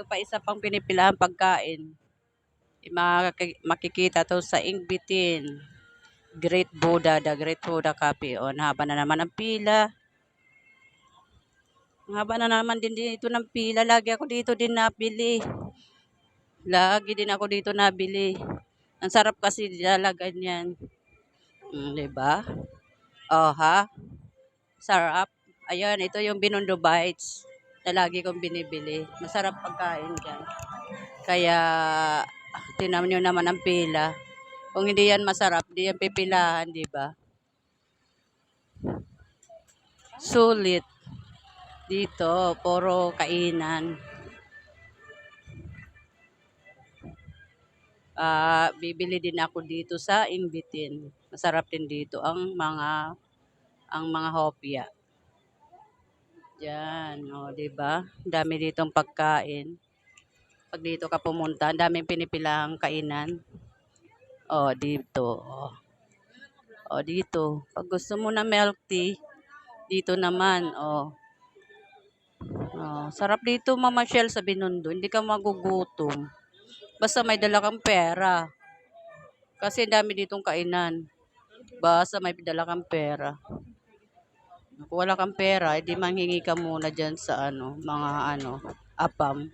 ito pa isa pang pinipilahan pagkain. Makikita to sa Ingbitin. Great Buddha, the Great Buddha Coffee. O, haba na naman ang pila. Haba na naman din dito ng pila. Lagi ako dito din nabili. Lagi din ako dito nabili. Ang sarap kasi dalagan yan. Diba? Oh, ha? Sarap. Ayan, ito yung Binondo Bites na lagi kong binibili. Masarap pagkain dyan. Kaya, tinan nyo naman ang pila. Kung hindi yan masarap, di yan pipilahan, di ba? Sulit. Dito, puro kainan. Bibili din ako dito sa Ingbitin. Masarap din dito ang mga hopya. Diyan, o, di ba? Dami ditong pagkain. Pag dito ka pumunta, ang daming pinipilahang kainan. O, dito. O, dito. Pag gusto mo na milk tea, dito naman, o. Sarap dito mamasyal sa Binondo. Hindi ka magugutom. Basta may dala kang pera. Kasi dami ditong kainan. Basta may dala kang pera. Kung wala kang pera, edi manghingi ka muna dyan sa mga apam.